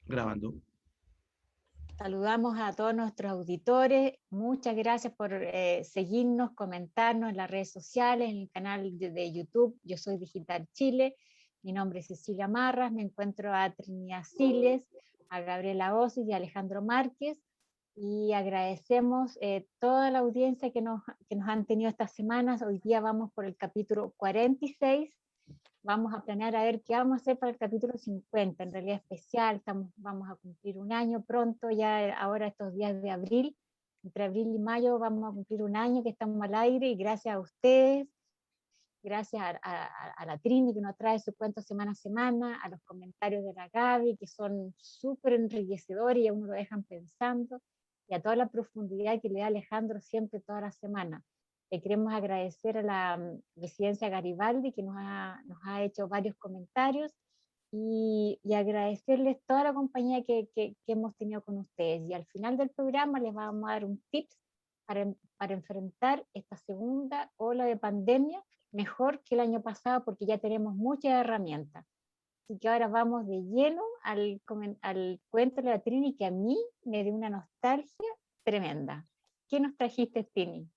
Grabando. Saludamos a todos nuestros auditores. Muchas gracias por seguirnos, comentarnos en las redes sociales, en el canal de YouTube. Yo soy Digital Chile. Mi nombre es Cecilia Marras. Me encuentro a Trinidad Siles, a Gabriela Osis y a Alejandro Márquez. Y agradecemos toda la audiencia que nos han tenido estas semanas. Hoy día vamos por el capítulo 46. Vamos a planear a ver qué vamos a hacer para el capítulo 50, en realidad especial, vamos a cumplir un año pronto, ya ahora estos días de abril, entre abril y mayo vamos a cumplir un año que estamos al aire y gracias a ustedes, gracias a la Trini que nos trae su cuento semana a semana, a los comentarios de la Gaby que son súper enriquecedores y a uno lo dejan pensando, y a toda la profundidad que le da Alejandro siempre toda la semana. Le queremos agradecer a la Residencia Garibaldi que nos ha hecho varios comentarios y agradecerles toda la compañía que hemos tenido con ustedes. Y al final del programa les vamos a dar un tips para enfrentar esta segunda ola de pandemia mejor que el año pasado porque ya tenemos muchas herramientas. Así que ahora vamos de lleno al cuento de la Trini que a mí me dio una nostalgia tremenda. ¿Qué nos trajiste, Trini?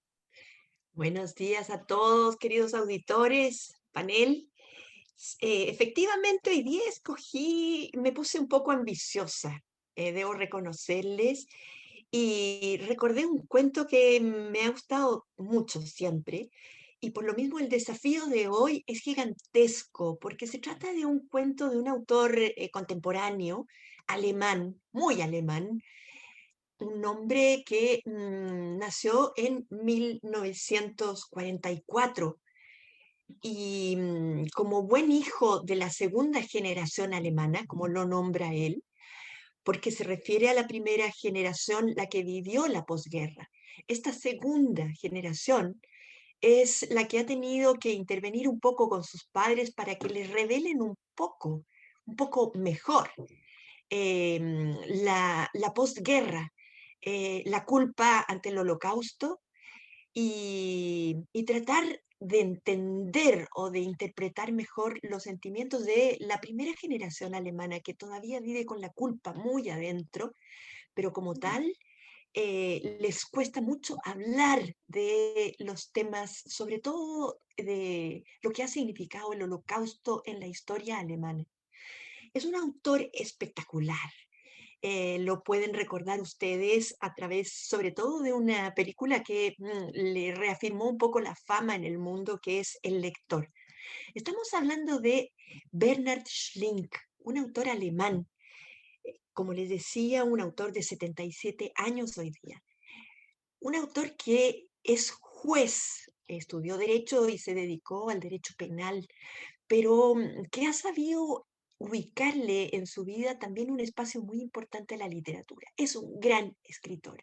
Buenos días a todos, queridos auditores, panel. Efectivamente, hoy día me puse un poco ambiciosa, debo reconocerles, y recordé un cuento que me ha gustado mucho siempre, y por lo mismo el desafío de hoy es gigantesco, porque se trata de un cuento de un autor contemporáneo, alemán, muy alemán, un hombre que nació en 1944 y como buen hijo de la segunda generación alemana, como lo nombra él, porque se refiere a la primera generación, la que vivió la posguerra. Esta segunda generación es la que ha tenido que intervenir un poco con sus padres para que les revelen un poco mejor la posguerra, la culpa ante el holocausto y tratar de entender o de interpretar mejor los sentimientos de la primera generación alemana que todavía vive con la culpa muy adentro, pero como tal les cuesta mucho hablar de los temas, sobre todo de lo que ha significado el holocausto en la historia alemana. Es un autor espectacular. Lo pueden recordar ustedes a través, sobre todo, de una película que le reafirmó un poco la fama en el mundo, que es El Lector. Estamos hablando de Bernhard Schlink, un autor alemán, como les decía, un autor de 77 años hoy día. Un autor que es juez, estudió derecho y se dedicó al derecho penal, pero que ha sabido ubicarle en su vida también un espacio muy importante a la literatura. Es un gran escritor.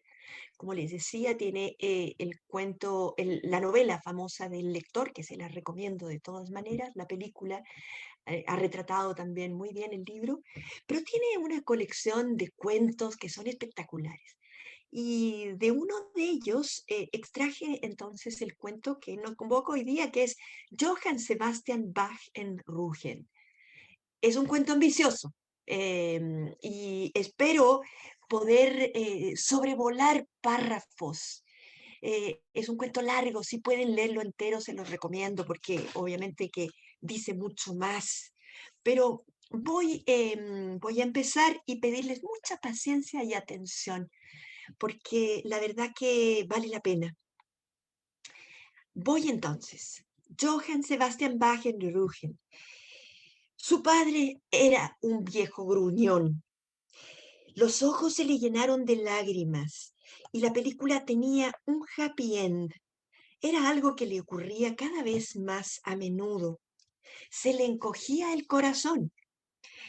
Como les decía, tiene el cuento, la novela famosa del Lector, que se la recomiendo de todas maneras. La película ha retratado también muy bien el libro, pero tiene una colección de cuentos que son espectaculares. Y de uno de ellos extraje entonces el cuento que nos convoca hoy día, que es Johann Sebastian Bach en Rügen. Es un cuento ambicioso y espero poder sobrevolar párrafos. Es un cuento largo, si pueden leerlo entero se los recomiendo porque obviamente que dice mucho más. Pero voy a empezar y pedirles mucha paciencia y atención porque la verdad que vale la pena. Voy entonces. Johann Sebastian Bach en Rügen. Su padre era un viejo gruñón. Los ojos se le llenaron de lágrimas y la película tenía un happy end. Era algo que le ocurría cada vez más a menudo. Se le encogía el corazón.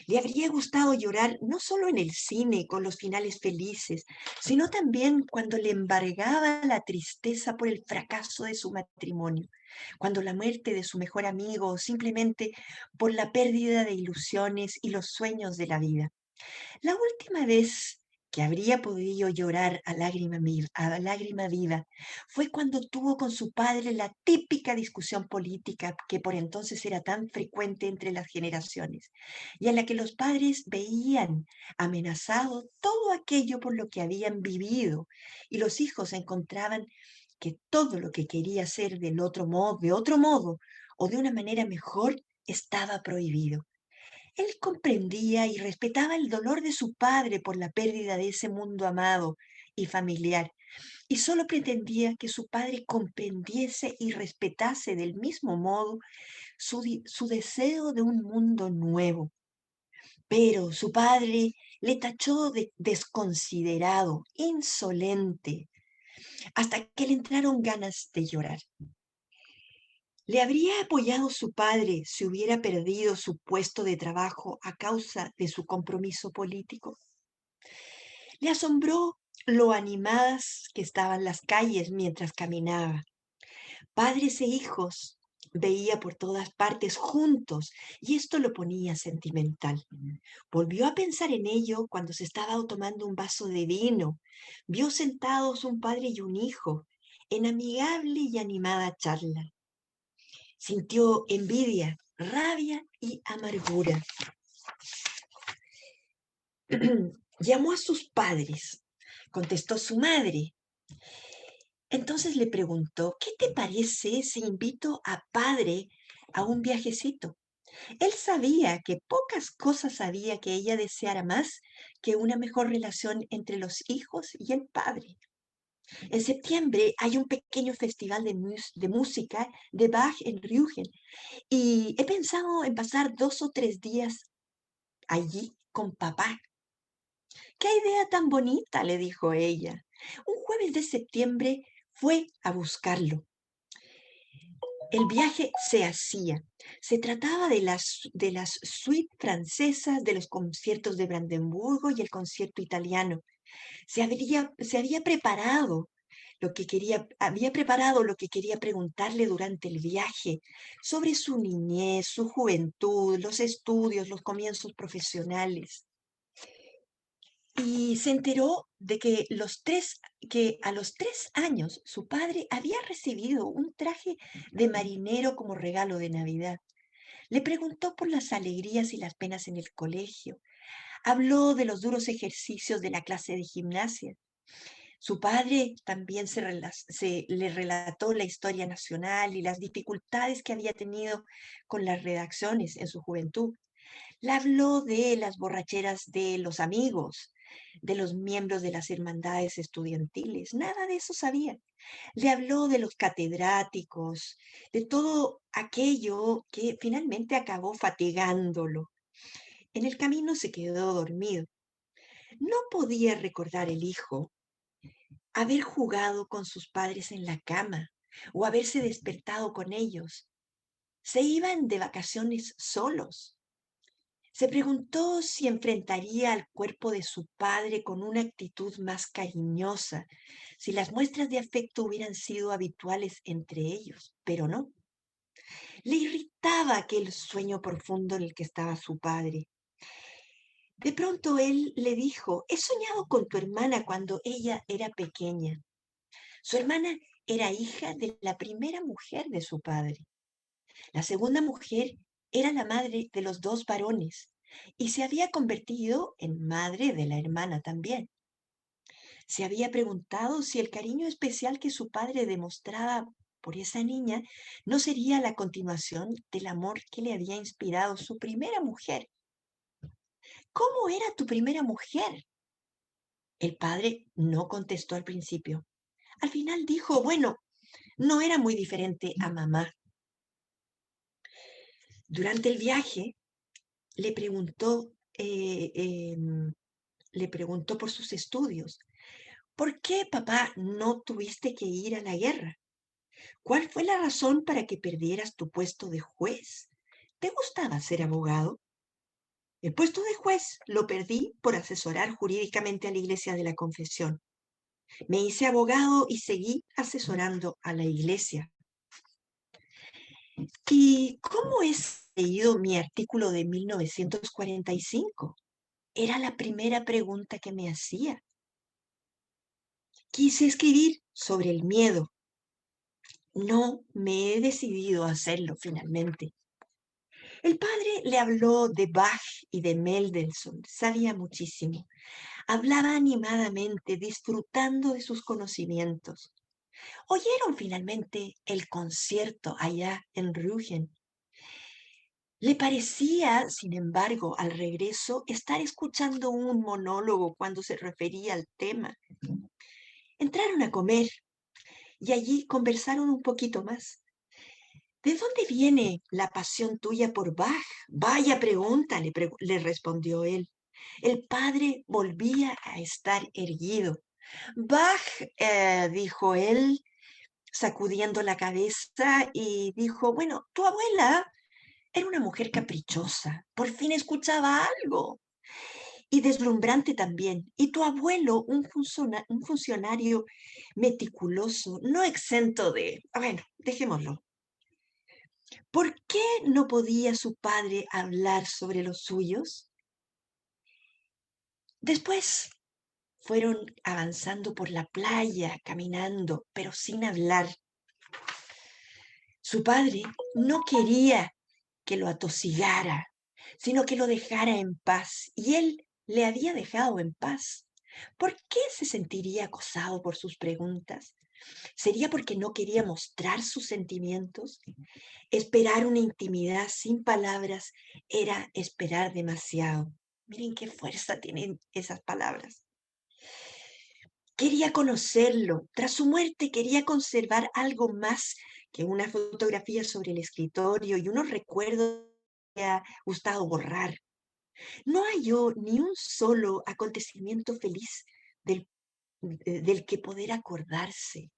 Le habría gustado llorar no solo en el cine con los finales felices, sino también cuando le embargaba la tristeza por el fracaso de su matrimonio, cuando la muerte de su mejor amigo o simplemente por la pérdida de ilusiones y los sueños de la vida. La última vez que habría podido llorar a lágrima viva fue cuando tuvo con su padre la típica discusión política que por entonces era tan frecuente entre las generaciones y en la que los padres veían amenazado todo aquello por lo que habían vivido y los hijos encontraban que todo lo que quería hacer de otro modo o de una manera mejor estaba prohibido. Él comprendía y respetaba el dolor de su padre por la pérdida de ese mundo amado y familiar, y solo pretendía que su padre comprendiese y respetase del mismo modo su deseo de un mundo nuevo. Pero su padre le tachó de desconsiderado, insolente, hasta que le entraron ganas de llorar. ¿Le habría apoyado su padre si hubiera perdido su puesto de trabajo a causa de su compromiso político? Le asombró lo animadas que estaban las calles mientras caminaba. Padres e hijos veía por todas partes juntos y esto lo ponía sentimental. Volvió a pensar en ello cuando se estaba tomando un vaso de vino. Vio sentados un padre y un hijo en amigable y animada charla. Sintió envidia, rabia y amargura. Llamó a sus padres, contestó su madre. Entonces le preguntó, ¿qué te parece si invito a padre a un viajecito? Él sabía que pocas cosas había que ella deseara más que una mejor relación entre los hijos y el padre. En septiembre hay un pequeño festival de música de Bach en Rügen y he pensado en pasar 2 o 3 días allí con papá. ¡Qué idea tan bonita!, le dijo ella. Un jueves de septiembre fue a buscarlo. El viaje se hacía. Se trataba de las suites francesas, de los conciertos de Brandenburgo y el concierto italiano. Se había preparado había preparado lo que quería preguntarle durante el viaje sobre su niñez, su juventud, los estudios, los comienzos profesionales. Y se enteró de que a los 3 años su padre había recibido un traje de marinero como regalo de Navidad. Le preguntó por las alegrías y las penas en el colegio. Habló de los duros ejercicios de la clase de gimnasia. Su padre también le relató la historia nacional y las dificultades que había tenido con las redacciones en su juventud. Le habló de las borracheras de los amigos, de los miembros de las hermandades estudiantiles. Nada de eso sabía. Le habló de los catedráticos, de todo aquello que finalmente acabó fatigándolo. En el camino se quedó dormido. No podía recordar el hijo haber jugado con sus padres en la cama o haberse despertado con ellos. Se iban de vacaciones solos. Se preguntó si enfrentaría al cuerpo de su padre con una actitud más cariñosa, si las muestras de afecto hubieran sido habituales entre ellos, pero no. Le irritaba aquel sueño profundo en el que estaba su padre. De pronto él le dijo, he soñado con tu hermana cuando ella era pequeña. Su hermana era hija de la primera mujer de su padre. La segunda mujer era la madre de los 2 varones y se había convertido en madre de la hermana también. Se había preguntado si el cariño especial que su padre demostraba por esa niña no sería la continuación del amor que le había inspirado su primera mujer. ¿Cómo era tu primera mujer? El padre no contestó al principio. Al final dijo, bueno, no era muy diferente a mamá. Durante el viaje le preguntó, le preguntó por sus estudios. ¿Por qué, papá, no tuviste que ir a la guerra? ¿Cuál fue la razón para que perdieras tu puesto de juez? ¿Te gustaba ser abogado? El puesto de juez lo perdí por asesorar jurídicamente a la Iglesia de la Confesión. Me hice abogado y seguí asesorando a la Iglesia. ¿Y cómo he leído mi artículo de 1945? Era la primera pregunta que me hacía. Quise escribir sobre el miedo. No me he decidido a hacerlo finalmente. El padre le habló de Bach y de Mendelssohn. Sabía muchísimo. Hablaba animadamente, disfrutando de sus conocimientos. Oyeron finalmente el concierto allá en Rügen. Le parecía, sin embargo, al regreso, estar escuchando un monólogo cuando se refería al tema. Entraron a comer y allí conversaron un poquito más. ¿De dónde viene la pasión tuya por Bach? Vaya pregunta, le respondió él. El padre volvía a estar erguido. Bach, dijo él, sacudiendo la cabeza, y dijo, bueno, tu abuela era una mujer caprichosa, por fin escuchaba algo, y deslumbrante también. Y tu abuelo, un funcionario meticuloso, no exento de... Bueno, dejémoslo. ¿Por qué no podía su padre hablar sobre los suyos? Después fueron avanzando por la playa, caminando, pero sin hablar. Su padre no quería que lo atosigara, sino que lo dejara en paz, y él le había dejado en paz. ¿Por qué se sentiría acosado por sus preguntas? ¿Sería porque no quería mostrar sus sentimientos? Esperar una intimidad sin palabras era esperar demasiado. Miren qué fuerza tienen esas palabras. Quería conocerlo. Tras su muerte quería conservar algo más que una fotografía sobre el escritorio y unos recuerdos que le ha gustado borrar. No halló ni un solo acontecimiento feliz del que poder acordarse.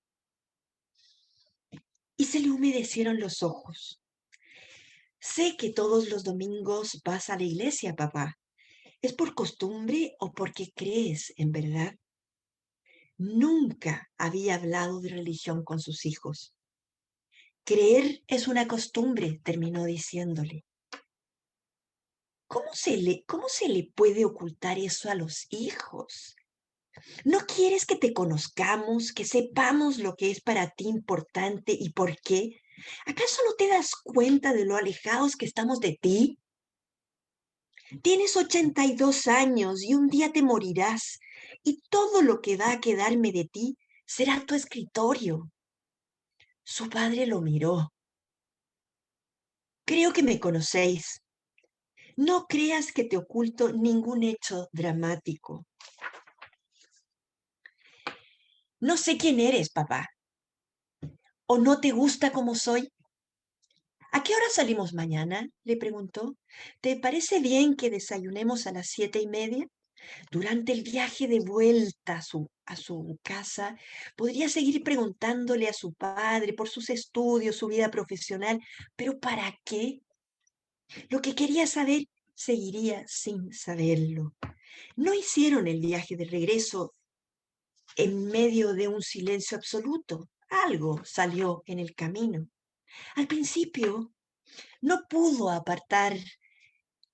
Y se le humedecieron los ojos. Sé que todos los domingos vas a la iglesia, papá. ¿Es por costumbre o porque crees en verdad? Nunca había hablado de religión con sus hijos. Creer es una costumbre, terminó diciéndole. ¿Cómo se le puede ocultar eso a los hijos? ¿No quieres que te conozcamos, que sepamos lo que es para ti importante y por qué? ¿Acaso no te das cuenta de lo alejados que estamos de ti? Tienes 82 años y un día te morirás, y todo lo que va a quedarme de ti será tu escritorio. Su padre lo miró. Creo que me conocéis. No creas que te oculto ningún hecho dramático. No sé quién eres, papá. ¿O no te gusta como soy? ¿A qué hora salimos mañana? Le preguntó. ¿Te parece bien que desayunemos a las 7:30? Durante el viaje de vuelta a su casa, podría seguir preguntándole a su padre por sus estudios, su vida profesional, pero ¿para qué? Lo que quería saber seguiría sin saberlo. No hicieron el viaje de regreso en medio de un silencio absoluto. Algo salió en el camino. Al principio no pudo apartar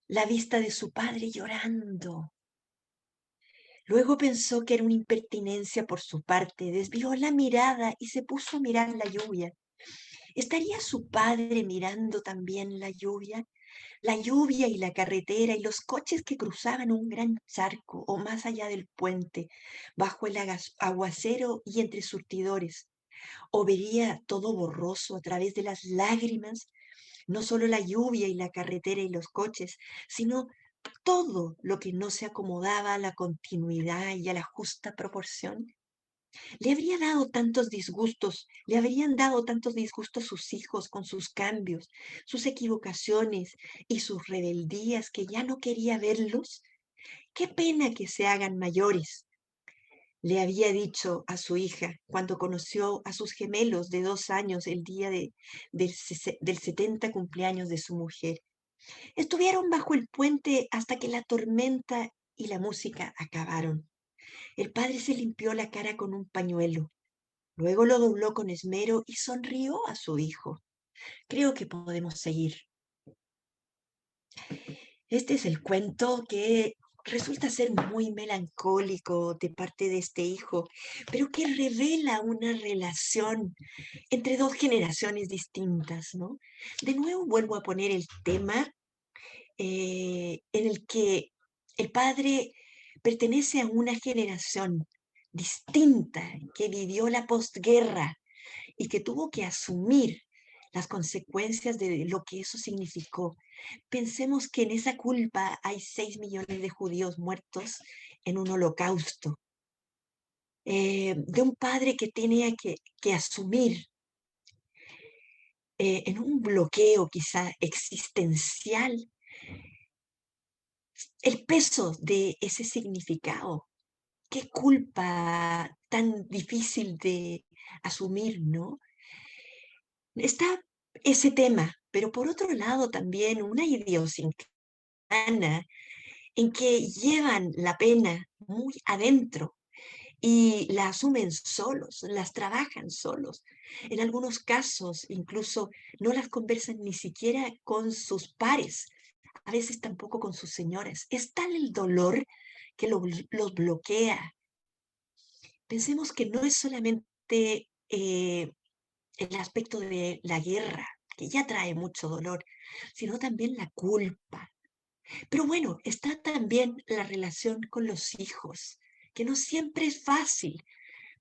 la vista de su padre llorando. Luego pensó que era una impertinencia por su parte, desvió la mirada y se puso a mirar la lluvia. ¿Estaría su padre mirando también la lluvia? La lluvia y la carretera y los coches que cruzaban un gran charco o más allá del puente, bajo el aguacero y entre surtidores. O vería todo borroso a través de las lágrimas, no solo la lluvia y la carretera y los coches, sino todo lo que no se acomodaba a la continuidad y a la justa proporción. Le habría dado tantos disgustos, le habrían dado tantos disgustos sus hijos con sus cambios, sus equivocaciones y sus rebeldías que ya no quería verlos. Qué pena que se hagan mayores, le había dicho a su hija cuando conoció a sus gemelos de 2 años el día del 70 cumpleaños de su mujer. Estuvieron bajo el puente hasta que la tormenta y la música acabaron. El padre se limpió la cara con un pañuelo. Luego lo dobló con esmero y sonrió a su hijo. Creo que podemos seguir. Este es el cuento que resulta ser muy melancólico de parte de este hijo, pero que revela una relación entre dos generaciones distintas, ¿no? De nuevo vuelvo a poner el tema en el que el padre pertenece a una generación distinta que vivió la posguerra y que tuvo que asumir las consecuencias de lo que eso significó. Pensemos que en esa culpa hay 6 millones de judíos muertos en un holocausto, de un padre que tenía que asumir en un bloqueo quizá existencial el peso de ese significado. Qué culpa tan difícil de asumir, ¿no? Está ese tema, pero por otro lado también una idiosincrasia en que llevan la pena muy adentro y la asumen solos, las trabajan solos. En algunos casos incluso no las conversan ni siquiera con sus pares, a veces tampoco con sus señoras. Es tal el dolor que los bloquea. Pensemos que no es solamente el aspecto de la guerra, que ya trae mucho dolor, sino también la culpa. Pero bueno, está también la relación con los hijos, que no siempre es fácil,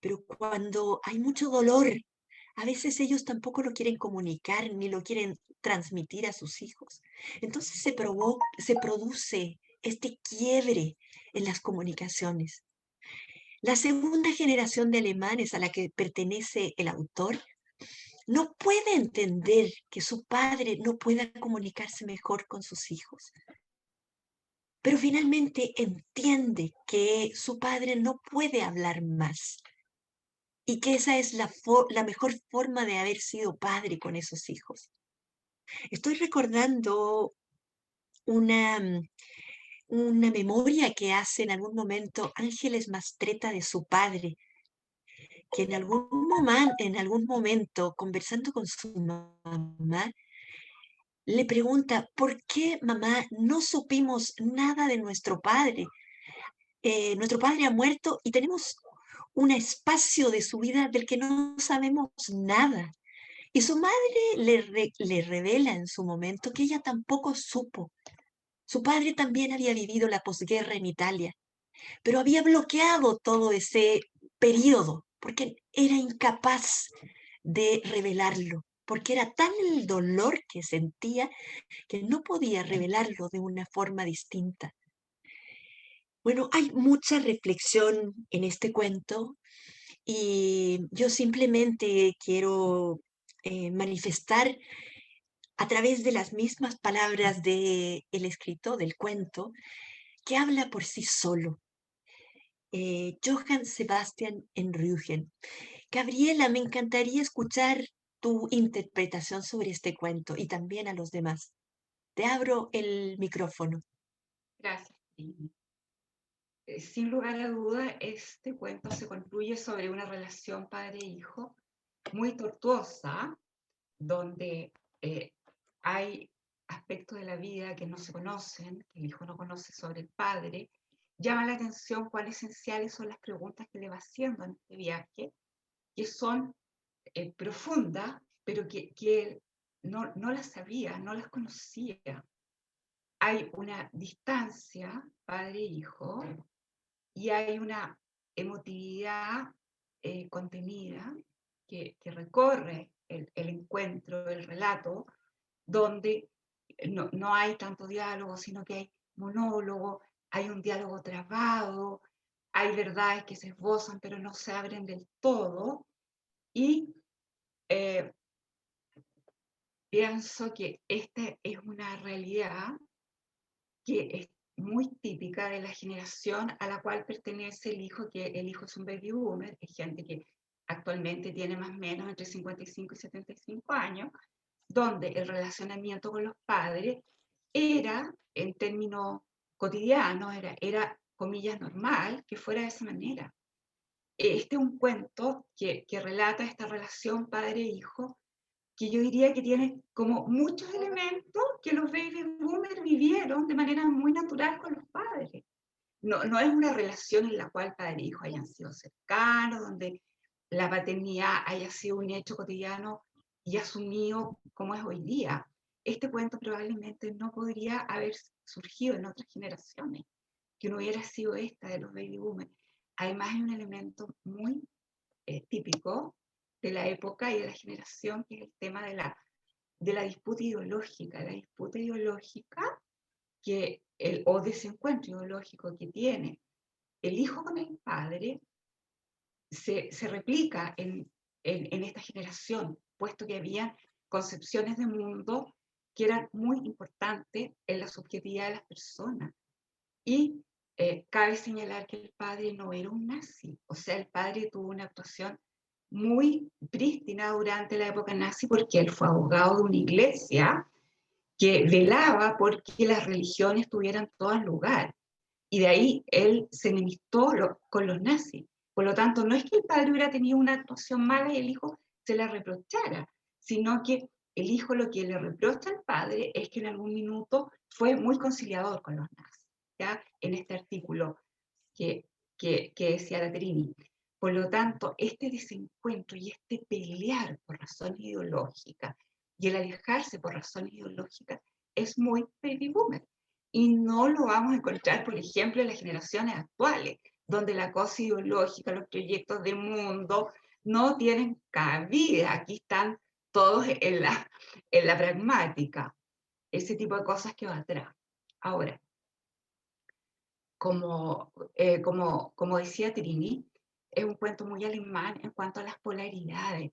pero cuando hay mucho dolor, a veces ellos tampoco lo quieren comunicar ni lo quieren transmitir a sus hijos. Entonces se produce este quiebre en las comunicaciones. La segunda generación de alemanes a la que pertenece el autor no puede entender que su padre no pueda comunicarse mejor con sus hijos, pero finalmente entiende que su padre no puede hablar más y que esa es la mejor forma de haber sido padre con esos hijos. Estoy recordando una, una memoria que hace en algún momento Ángeles Mastretta de su padre, que en algún momento, conversando con su mamá, le pregunta, ¿por qué, mamá, no supimos nada de nuestro padre? Nuestro padre ha muerto y tenemos un espacio de su vida del que no sabemos nada. Y su madre le revela en su momento que ella tampoco supo. Su padre también había vivido la posguerra en Italia, pero había bloqueado todo ese periodo porque era incapaz de revelarlo, porque era tan el dolor que sentía que no podía revelarlo de una forma distinta. Bueno, hay mucha reflexión en este cuento y yo simplemente quiero manifestar a través de las mismas palabras del escritor del cuento, que habla por sí solo. Johann Sebastian Rügen. Gabriela, me encantaría escuchar tu interpretación sobre este cuento y también a los demás. Te abro el micrófono. Gracias, Trini. Sin lugar a duda, este cuento se construye sobre una relación padre-hijo muy tortuosa, donde hay aspectos de la vida que no se conocen, que el hijo no conoce sobre el padre. Llama la atención cuán esenciales son las preguntas que le va haciendo en este viaje, que son profundas, pero que no las sabía, no las conocía. Hay una distancia padre-hijo y hay una emotividad contenida que recorre el encuentro, el relato, donde no hay tanto diálogo, sino que hay monólogo, hay un diálogo trabado, hay verdades que se esbozan pero no se abren del todo, y eh, pienso que esta es una realidad que es muy típica de la generación a la cual pertenece el hijo, que el hijo es un baby boomer, es gente que actualmente tiene más o menos entre 55 y 75 años, donde el relacionamiento con los padres era, en términos cotidianos, era comillas, normal que fuera de esa manera. Este es un cuento que relata esta relación padre-hijo, que yo diría que tiene como muchos elementos que los baby boomers vivieron de manera muy natural con los padres. no es una relación en la cual padre e hijo hayan sido cercanos, donde la paternidad haya sido un hecho cotidiano y asumido como es hoy día. Este cuento probablemente no podría haber surgido en otras generaciones, que no hubiera sido esta de los baby boomers. Además, hay un elemento muy típico de la época y de la generación, que es el tema de la disputa ideológica. La disputa ideológica o desencuentro ideológico que tiene el hijo con el padre se replica en esta generación, puesto que había concepciones de mundo que eran muy importantes en la subjetividad de las personas. Y cabe señalar que el padre no era un nazi, o sea, el padre tuvo una actuación muy prístina durante la época nazi, porque él fue abogado de una iglesia que velaba porque las religiones tuvieran todo lugar. Y de ahí él se enemistó con los nazis. Por lo tanto, no es que el padre hubiera tenido una actuación mala y el hijo se la reprochara, sino que el hijo lo que le reprocha al padre es que en algún minuto fue muy conciliador con los nazis, ¿ya? En este artículo que decía la Trini. Por lo tanto, este desencuentro y este pelear por razones ideológicas y el alejarse por razones ideológicas es muy baby boomer. Y no lo vamos a encontrar, por ejemplo, en las generaciones actuales, donde la cosa ideológica, los proyectos de mundo no tienen cabida. Aquí están todos en la pragmática, ese tipo de cosas que va atrás. Ahora, como decía Trini, es un cuento muy alemán en cuanto a las polaridades,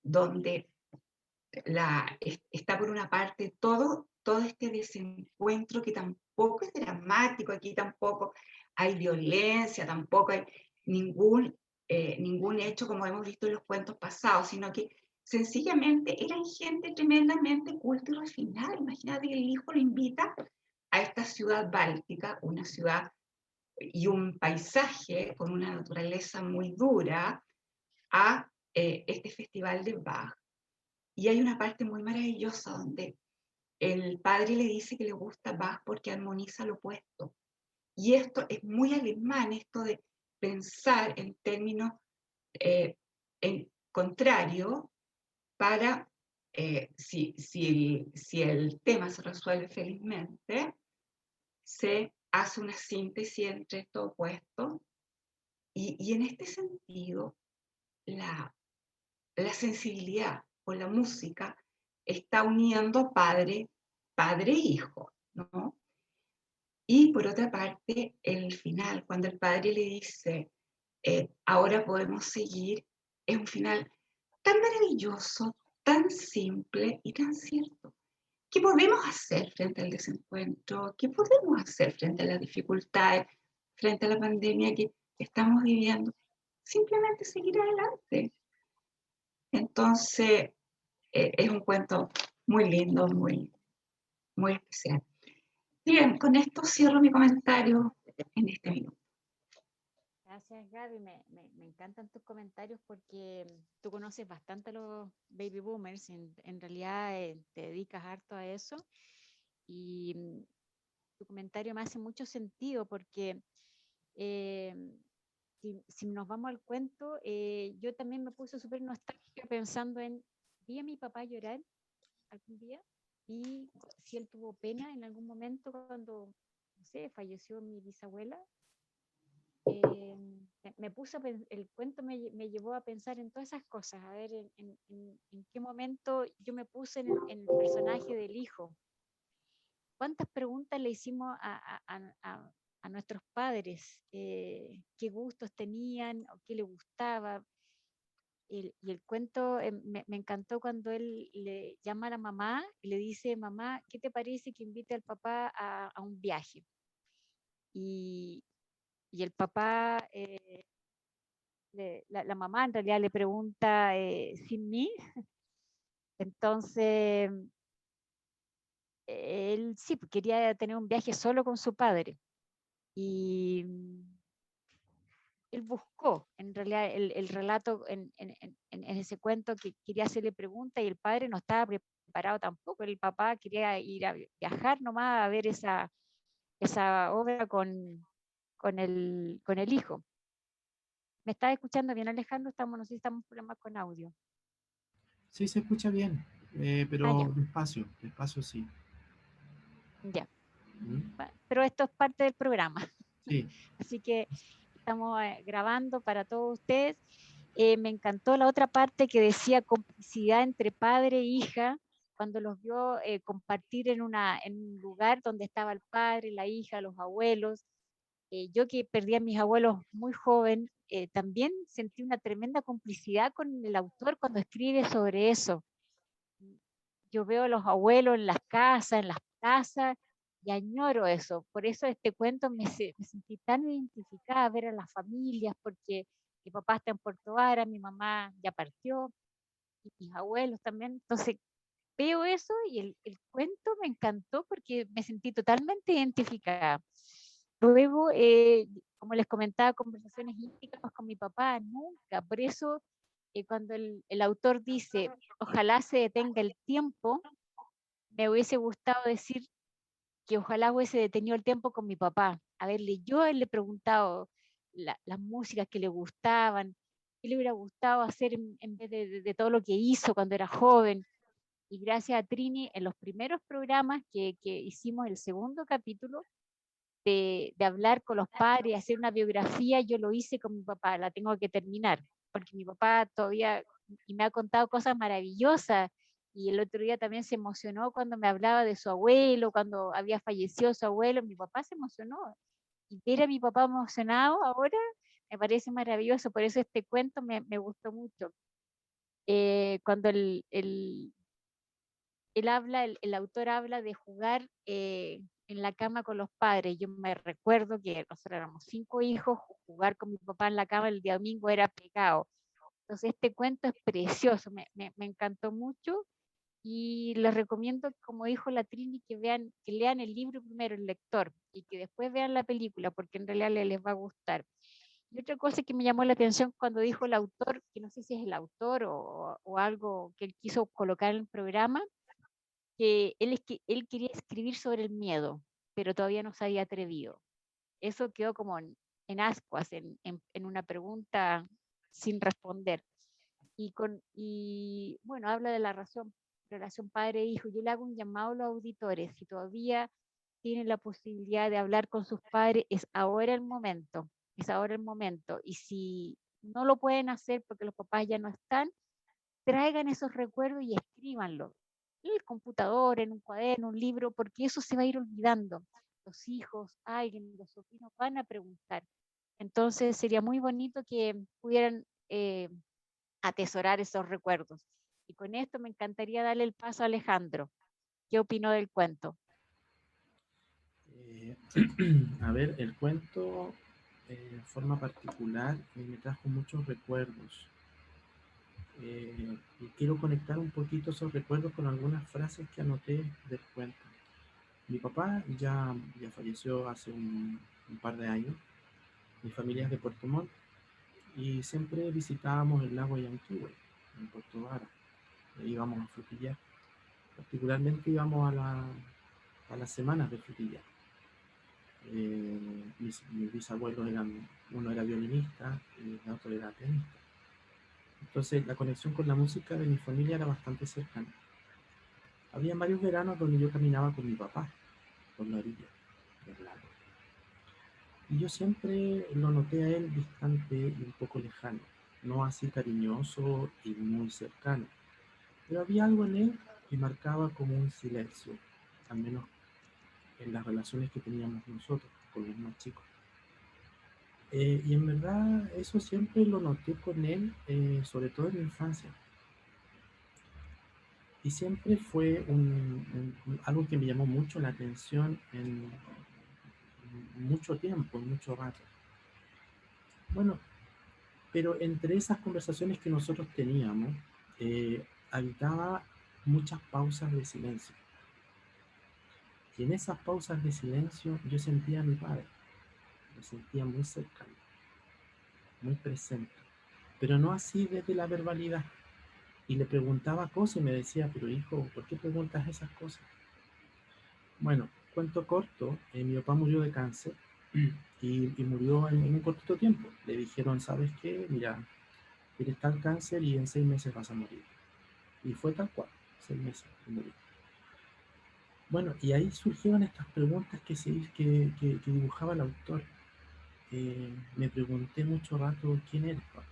donde está por una parte todo este desencuentro que tampoco es dramático, aquí tampoco hay violencia, tampoco hay ningún hecho como hemos visto en los cuentos pasados, sino que sencillamente eran gente tremendamente culta y refinada. Imagínate que el hijo lo invita a esta ciudad báltica, una ciudad y un paisaje con una naturaleza muy dura, a este festival de Bach. Y hay una parte muy maravillosa donde el padre le dice que le gusta Bach porque armoniza lo opuesto. Y esto es muy alemán, esto de pensar en términos en contrario para, si el tema se resuelve felizmente, se hace una síntesis entre estos opuestos. Y en este sentido, la sensibilidad con la música está uniendo padre e hijo, ¿no? Y por otra parte, el final, cuando el padre le dice, ahora podemos seguir, es un final tan maravilloso, tan simple y tan cierto. ¿Qué podemos hacer frente al desencuentro? ¿Qué podemos hacer frente a las dificultades, frente a la pandemia que estamos viviendo? Simplemente seguir adelante. Entonces, es un cuento muy lindo, muy, muy especial. Bien, con esto cierro mi comentario en este minuto. Gracias, Gaby. Me encantan tus comentarios porque tú conoces bastante a los baby boomers. En realidad te dedicas harto a eso. Y tu comentario me hace mucho sentido porque eh, si nos vamos al cuento, yo también me puse súper nostálgica pensando vi a mi papá llorar algún día y si él tuvo pena en algún momento cuando, no sé, falleció mi bisabuela. Me puse el cuento me llevó a pensar en todas esas cosas, a ver en qué momento yo me puse en el personaje del hijo. ¿Cuántas preguntas le hicimos a nuestros padres? ¿Qué gustos tenían o qué les gustaba? Y el cuento me encantó cuando él le llama a la mamá y le dice, mamá, ¿qué te parece que invite al papá a un viaje? Y el papá, la mamá en realidad le pregunta, ¿sin mí? Entonces, él sí, quería tener un viaje solo con su padre. Y él buscó, en realidad, el relato en ese cuento que quería hacerle preguntas y el padre no estaba preparado tampoco. El papá quería ir a viajar nomás a ver esa obra con el hijo. ¿Me estás escuchando bien, Alejandro? No sé si estamos en problemas con audio. Sí, se escucha bien, pero Ya. despacio sí. Ya. ¿Mm? Pero esto es parte del programa. Sí, Así que estamos grabando para todos ustedes. Me encantó la otra parte que decía complicidad entre padre e hija, cuando los vio compartir en un lugar donde estaba el padre, la hija, los abuelos. Yo que perdí a mis abuelos muy joven, también sentí una tremenda complicidad con el autor cuando escribe sobre eso. Yo veo a los abuelos en las casas, en las plazas, y añoro eso. Por eso este cuento me sentí tan identificada a ver a las familias, porque mi papá está en Puerto Vara, mi mamá ya partió, y mis abuelos también. Entonces veo eso y el cuento me encantó porque me sentí totalmente identificada. Luego, como les comentaba, conversaciones íntimas con mi papá, nunca. Por eso, cuando el autor dice, ojalá se detenga el tiempo, me hubiese gustado decir que ojalá hubiese detenido el tiempo con mi papá. A verle, yo a él le he preguntado las músicas que le gustaban, qué le hubiera gustado hacer en vez de todo lo que hizo cuando era joven. Y gracias a Trini, en los primeros programas que hicimos el segundo capítulo, de hablar con los padres, hacer una biografía, yo lo hice con mi papá, la tengo que terminar, porque mi papá todavía, y me ha contado cosas maravillosas, y el otro día también se emocionó cuando me hablaba de su abuelo, cuando había fallecido su abuelo, mi papá se emocionó, y ver a mi papá emocionado ahora me parece maravilloso, por eso este cuento me gustó mucho. Cuando el autor habla de jugar en la cama con los padres. Yo me recuerdo que nosotros éramos 5 hijos, jugar con mi papá en la cama el día domingo era pecado. Entonces este cuento es precioso, me encantó mucho y les recomiendo, como dijo la Trini, que lean el libro primero, el lector, y que después vean la película, porque en realidad les va a gustar. Y otra cosa que me llamó la atención cuando dijo el autor, que no sé si es el autor o algo que él quiso colocar en el programa, que él quería escribir sobre el miedo, pero todavía no se había atrevido. Eso quedó como en ascuas, en una pregunta sin responder. Y bueno, habla de la relación padre-hijo. Yo le hago un llamado a los auditores, si todavía tienen la posibilidad de hablar con sus padres, es ahora el momento, es ahora el momento. Y si no lo pueden hacer porque los papás ya no están, traigan esos recuerdos y escríbanlo. En el computador, en un cuaderno, un libro, porque eso se va a ir olvidando. Los hijos, alguien, los sobrinos van a preguntar. Entonces sería muy bonito que pudieran atesorar esos recuerdos. Y con esto me encantaría darle el paso a Alejandro. ¿Qué opinó del cuento? Eh, a ver, el cuento en forma particular me trajo muchos recuerdos. Y quiero conectar un poquito esos recuerdos con algunas frases que anoté del cuento. Mi papá ya falleció hace un par de años. Mi familia es de Puerto Montt y siempre visitábamos el lago Yanquihue en Puerto Vara. Íbamos a frutillar. Particularmente íbamos a las semanas de frutillar. Mis bisabuelos uno era violinista y el otro era pianista. Entonces la conexión con la música de mi familia era bastante cercana. Había varios veranos donde yo caminaba con mi papá por la orilla del lago. Y yo siempre lo noté a él distante y un poco lejano, no así cariñoso y muy cercano. Pero había algo en él que marcaba como un silencio, al menos en las relaciones que teníamos nosotros con los más chicos. Y en verdad eso siempre lo noté con él, sobre todo en mi infancia. Y siempre fue algo que me llamó mucho la atención en mucho tiempo, en mucho rato. Bueno, pero entre esas conversaciones que nosotros teníamos, habitaba muchas pausas de silencio. Y en esas pausas de silencio yo sentía a mi padre, lo sentía muy cercano, muy presente, pero no así desde la verbalidad. Y le preguntaba cosas y me decía, pero hijo, ¿por qué preguntas esas cosas? Bueno, cuento corto, mi papá murió de cáncer y murió en un cortito tiempo. Le dijeron, ¿sabes qué? Mira, tienes tal cáncer y en 6 meses vas a morir. Y fue tal cual, 6 meses y murió. Bueno, y ahí surgieron estas preguntas que dibujaba el autor. Me pregunté mucho rato, ¿quién eres, papá?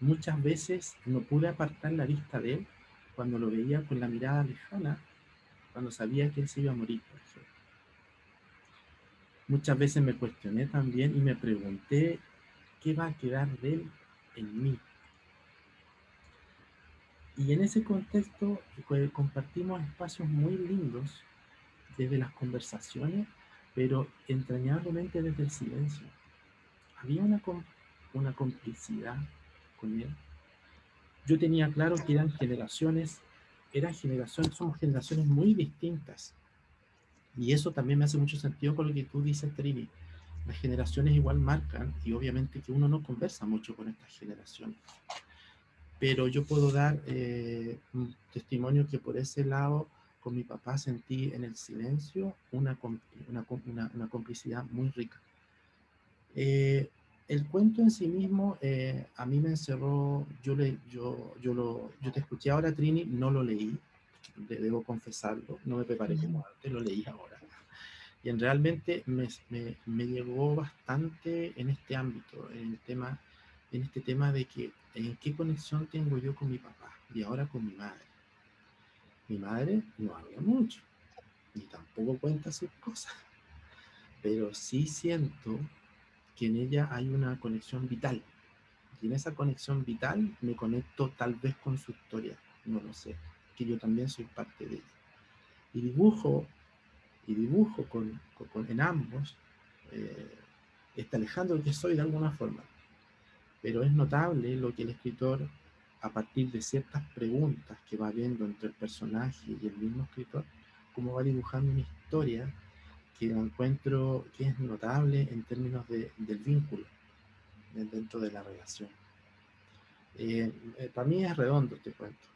Muchas veces no pude apartar la vista de él cuando lo veía con la mirada lejana, cuando sabía que él se iba a morir, por ejemplo. Muchas veces me cuestioné también y me pregunté, ¿qué va a quedar de él en mí? Y en ese contexto compartimos espacios muy lindos desde las conversaciones, pero entrañablemente desde el silencio. Había una complicidad con él. Yo tenía claro que somos generaciones muy distintas. Y eso también me hace mucho sentido con lo que tú dices, Trini. Las generaciones igual marcan, y obviamente que uno no conversa mucho con estas generaciones. Pero yo puedo dar un testimonio que por ese lado, con mi papá sentí en el silencio una complicidad muy rica. El cuento en sí mismo a mí me encerró, yo te escuché ahora, Trini, no lo leí, debo confesarlo, no me preparé como antes, lo leí ahora. Y realmente me llegó bastante en este ámbito, en este tema de que en qué conexión tengo yo con mi papá y ahora con mi madre. Mi madre no habla mucho, ni tampoco cuenta sus cosas, pero sí siento que en ella hay una conexión vital. Y en esa conexión vital me conecto tal vez con su historia, no lo sé, que yo también soy parte de ella. Y dibujo en ambos este Alejandro que soy de alguna forma. Pero es notable lo que el escritor, a partir de ciertas preguntas que va viendo entre el personaje y el mismo escritor, cómo va dibujando una historia que encuentro que es notable en términos del vínculo dentro de la relación. Para mí es redondo este cuento,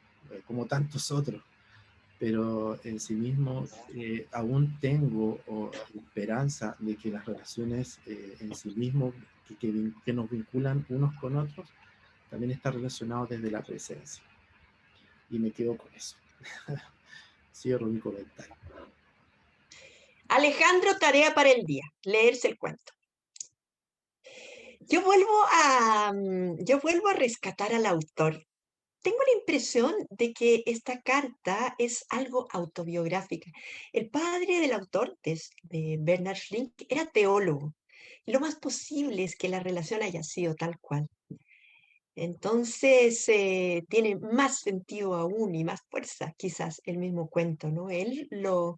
como tantos otros, pero en sí mismo aún tengo esperanza de que las relaciones en sí mismo que nos vinculan unos con otros también está relacionado desde la presencia. Y me quedo con eso. Cierro mi comentario. Alejandro, tarea para el día, leerse el cuento. Yo vuelvo a rescatar al autor. Tengo la impresión de que esta carta es algo autobiográfica. El padre del autor, de Bernhard Schlink, era teólogo. Lo más posible es que la relación haya sido tal cual. Entonces, tiene más sentido aún y más fuerza, quizás, el mismo cuento, ¿no? Él lo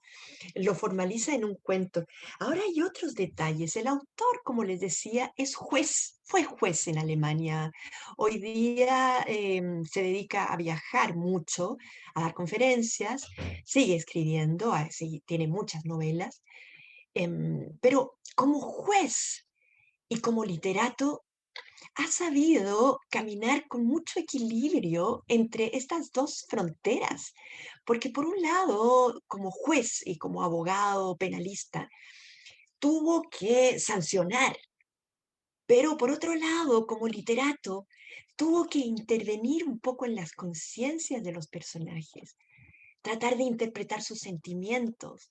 formaliza en un cuento. Ahora hay otros detalles. El autor, como les decía, fue juez en Alemania. Hoy día se dedica a viajar mucho, a dar conferencias, sigue escribiendo, tiene muchas novelas, pero como juez y como literato ha sabido caminar con mucho equilibrio entre estas dos fronteras, porque por un lado, como juez y como abogado penalista, tuvo que sancionar, pero por otro lado, como literato, tuvo que intervenir un poco en las conciencias de los personajes, tratar de interpretar sus sentimientos,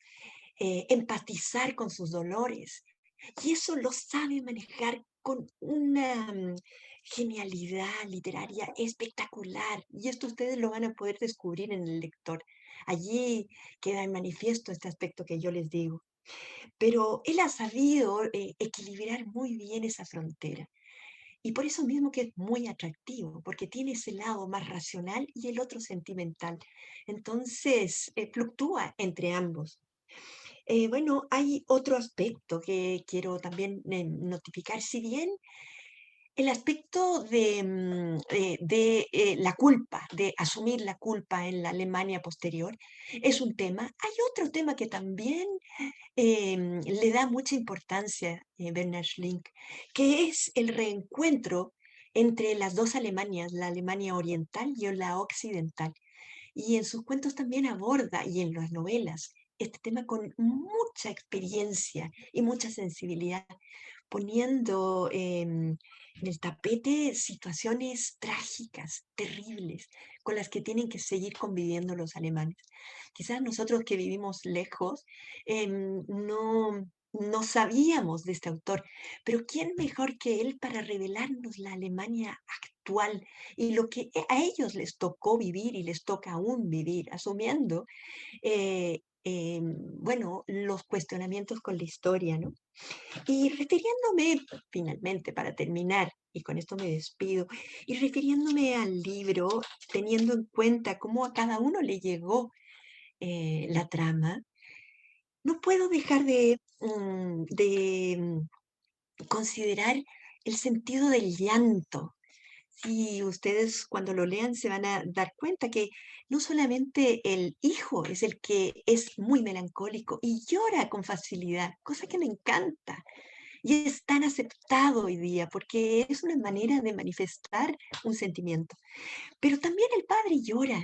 empatizar con sus dolores. Y eso lo sabe manejar con una genialidad literaria espectacular. Y esto ustedes lo van a poder descubrir en el lector. Allí queda en manifiesto este aspecto que yo les digo. Pero él ha sabido equilibrar muy bien esa frontera. Y por eso mismo que es muy atractivo, porque tiene ese lado más racional y el otro sentimental. Entonces, fluctúa entre ambos. Bueno, hay otro aspecto que quiero también notificar. Si bien el aspecto de la culpa, de asumir la culpa en la Alemania posterior, es un tema, hay otro tema que también le da mucha importancia Bernhard Schlink, que es el reencuentro entre las dos Alemanias, la Alemania oriental y la occidental. Y en sus cuentos también aborda, y en las novelas, este tema con mucha experiencia y mucha sensibilidad, poniendo en el tapete situaciones trágicas, terribles, con las que tienen que seguir conviviendo los alemanes. Quizás nosotros que vivimos lejos no sabíamos de este autor, pero ¿quién mejor que él para revelarnos la Alemania actual y lo que a ellos les tocó vivir y les toca aún vivir, asumiendo, bueno, los cuestionamientos con la historia, ¿no? Y refiriéndome, finalmente, para terminar, y con esto me despido, y refiriéndome al libro, teniendo en cuenta cómo a cada uno le llegó la trama, no puedo dejar de considerar el sentido del llanto. Si ustedes cuando lo lean se van a dar cuenta que no solamente el hijo es el que es muy melancólico y llora con facilidad, cosa que me encanta. Y es tan aceptado hoy día porque es una manera de manifestar un sentimiento. Pero también el padre llora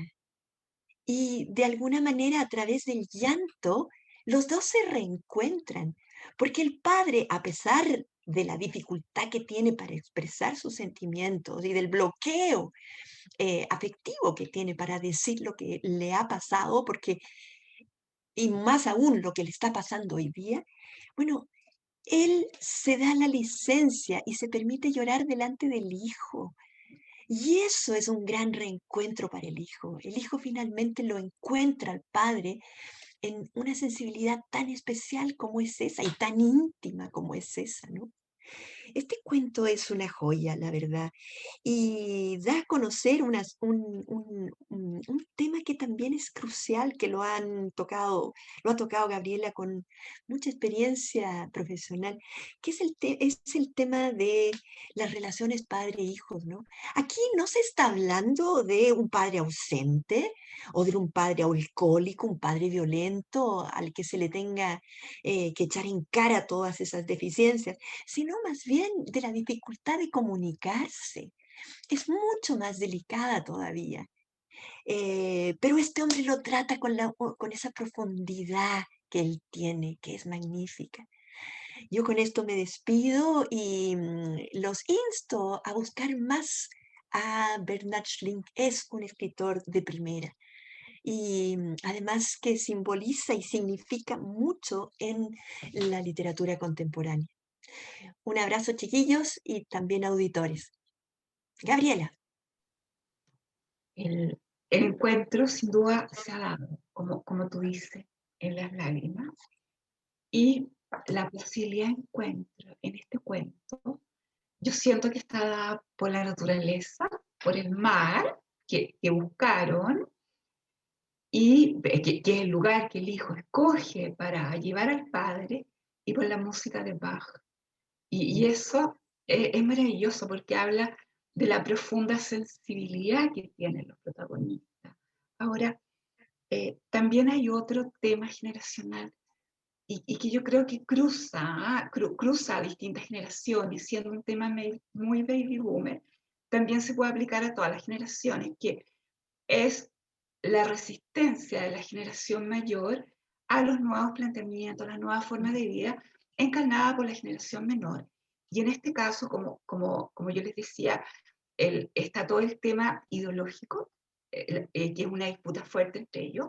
y de alguna manera a través del llanto los dos se reencuentran. Porque el padre, a pesar de la dificultad que tiene para expresar sus sentimientos y del bloqueo afectivo que tiene para decir lo que le ha pasado, porque, y más aún lo que le está pasando hoy día, bueno, él se da la licencia y se permite llorar delante del hijo. Y eso es un gran reencuentro para el hijo. El hijo finalmente lo encuentra al padre en una sensibilidad tan especial como es esa y tan íntima como es esa, ¿no? Este cuento es una joya, la verdad, y da a conocer un tema que también es crucial, que lo ha tocado Gabriela con mucha experiencia profesional, que es el tema de las relaciones padre-hijos, ¿no? Aquí no se está hablando de un padre ausente o de un padre alcohólico, un padre violento al que se le tenga que echar en cara todas esas deficiencias, sino más bien de la dificultad de comunicarse. Es mucho más delicada todavía. Pero este hombre lo trata con esa profundidad que él tiene, que es magnífica. Yo con esto me despido y los insto a buscar más a Bernhard Schlink. Es un escritor de primera y además que simboliza y significa mucho en la literatura contemporánea. Un abrazo, chiquillos, y también auditores. Gabriela. El encuentro sin duda se ha dado, como tú dices, en las lágrimas. Y la posibilidad de encuentro en este cuento, yo siento que está dada por la naturaleza, por el mar que buscaron, y que es el lugar que el hijo escoge para llevar al padre, y por la música de Bach. Y eso es maravilloso porque habla de la profunda sensibilidad que tienen los protagonistas. Ahora, también hay otro tema generacional y que yo creo que cruza a distintas generaciones, siendo un tema muy baby boomer, también se puede aplicar a todas las generaciones, que es la resistencia de la generación mayor a los nuevos planteamientos, a las nuevas formas de vida, encarnada por la generación menor. Y en este caso, como yo les decía, está todo el tema ideológico, que es una disputa fuerte entre ellos.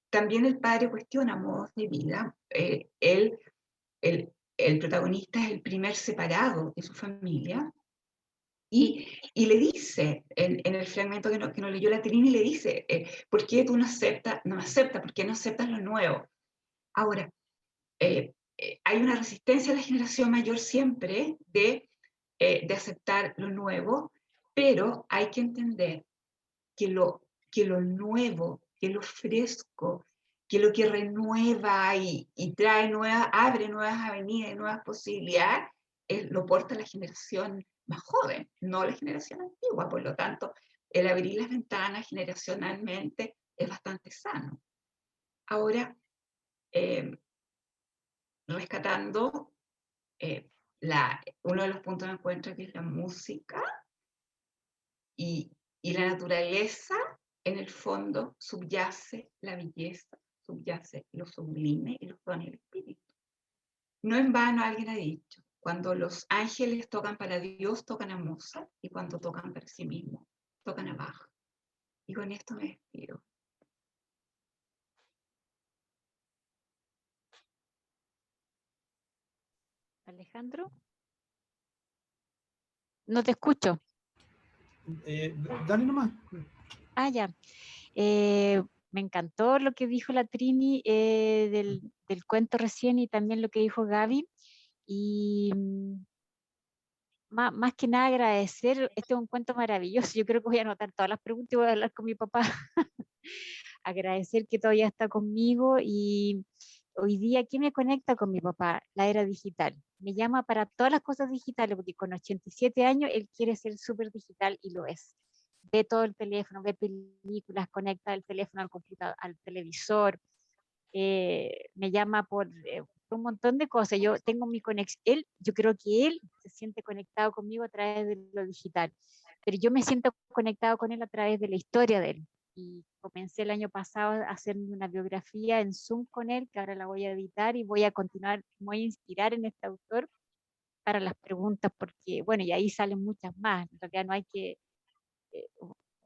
También el padre cuestiona modos de vida. El protagonista es el primer separado de su familia, y le dice, en el fragmento que no leyó la Trini, le dice, ¿por qué tú no aceptas, por qué no aceptas lo nuevo? Ahora, hay una resistencia de la generación mayor siempre de aceptar lo nuevo, pero hay que entender que lo nuevo, que lo fresco, que lo que renueva y trae abre nuevas avenidas y nuevas posibilidades, lo porta la generación más joven, no la generación antigua. Por lo tanto, el abrir las ventanas generacionalmente es bastante sano. Ahora, rescatando uno de los puntos de encuentro, que es la música y la naturaleza, en el fondo subyace la belleza, subyace lo sublime y los dones del espíritu. No en vano alguien ha dicho, cuando los ángeles tocan para Dios, tocan a Mozart, y cuando tocan para sí mismos, tocan a Bach. Y con esto me despido. Alejandro, no te escucho. Dale nomás. Ah, ya. Me encantó lo que dijo la Trini del cuento recién y también lo que dijo Gaby. Y más que nada agradecer, este es un cuento maravilloso. Yo creo que voy a anotar todas las preguntas y voy a hablar con mi papá. Agradecer que todavía está conmigo y hoy día, ¿qué me conecta con mi papá? La era digital. Me llama para todas las cosas digitales porque con 87 años él quiere ser súper digital y lo es. Ve todo el teléfono, ve películas, conecta el teléfono al computador, al televisor, me llama por un montón de cosas. Yo tengo mi conexión, yo creo que él se siente conectado conmigo a través de lo digital, pero yo me siento conectado con él a través de la historia de él. Y comencé el año pasado a hacer una biografía en Zoom con él, que ahora la voy a editar y voy a continuar, voy a inspirar en este autor para las preguntas, porque, bueno, y ahí salen muchas más. En realidad no hay que, eh,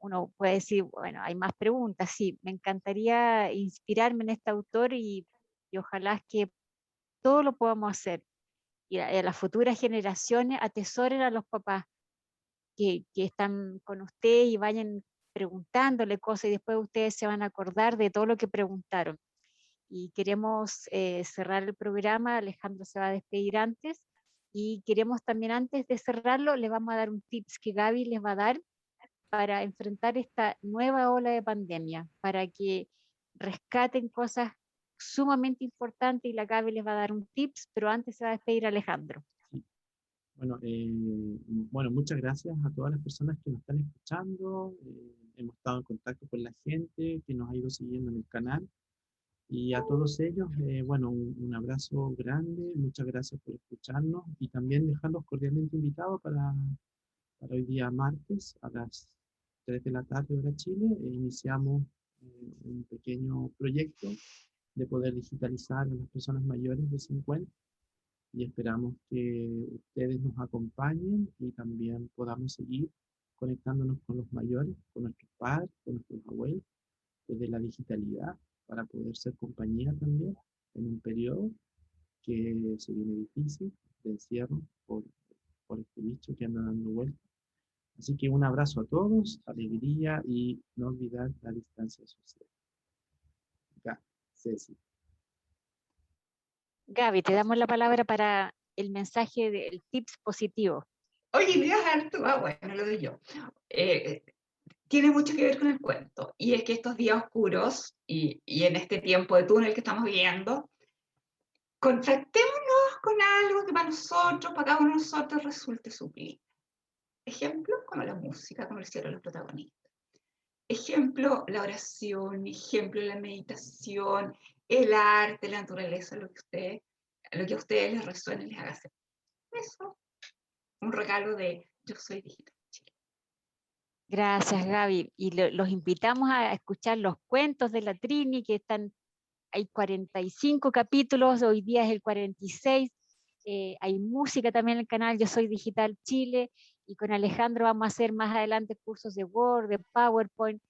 uno puede decir, bueno, hay más preguntas, sí, me encantaría inspirarme en este autor y ojalá que todo lo podamos hacer. Y a las futuras generaciones atesoren a los papás que están con usted y vayan preguntándole cosas y después ustedes se van a acordar de todo lo que preguntaron. Y queremos cerrar el programa, Alejandro se va a despedir antes, y queremos también antes de cerrarlo, le vamos a dar un tips que Gaby les va a dar para enfrentar esta nueva ola de pandemia, para que rescaten cosas sumamente importantes y la Gaby les va a dar un tips, pero antes se va a despedir Alejandro. Bueno, bueno, muchas gracias a todas las personas que nos están escuchando. Hemos estado en contacto con la gente que nos ha ido siguiendo en el canal. Y a todos ellos, bueno, un abrazo grande. Muchas gracias por escucharnos y también dejarlos cordialmente invitados para hoy día martes a las 3 de la tarde hora Chile. Iniciamos un pequeño proyecto de poder digitalizar a las personas mayores de 50 y esperamos que ustedes nos acompañen y también podamos seguir conectándonos con los mayores, con nuestros padres, con nuestros abuelos, desde la digitalidad, para poder ser compañía también en un periodo que se viene difícil de encierro por este bicho que anda dando vueltas. Así que un abrazo a todos, alegría y no olvidar la distancia social. Acá, Ceci. Gaby, te damos la palabra para el mensaje del tips positivo. Oye, me vas a dar tú, bueno, lo doy yo. Tiene mucho que ver con el cuento, y es que estos días oscuros y en este tiempo de túnel que estamos viviendo, contactémonos con algo que para nosotros, para cada uno de nosotros, resulte sublime. Ejemplo, como la música, como lo hicieron los protagonistas. Ejemplo, la oración, ejemplo, la meditación, el arte, la naturaleza, lo que a ustedes les resuene, les haga hacer. Eso, un regalo de Yo Soy Digital Chile. Gracias, Gaby. Y los invitamos a escuchar los cuentos de la Trini, que hay 45 capítulos, hoy día es el 46. Hay música también en el canal Yo Soy Digital Chile, y con Alejandro vamos a hacer más adelante cursos de Word, de PowerPoint,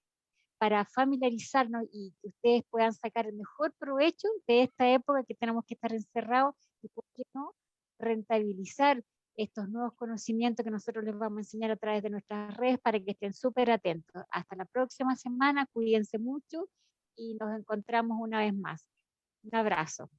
para familiarizarnos y que ustedes puedan sacar el mejor provecho de esta época que tenemos que estar encerrados y, ¿por qué no?, rentabilizar estos nuevos conocimientos que nosotros les vamos a enseñar a través de nuestras redes para que estén súper atentos. Hasta la próxima semana, cuídense mucho y nos encontramos una vez más. Un abrazo.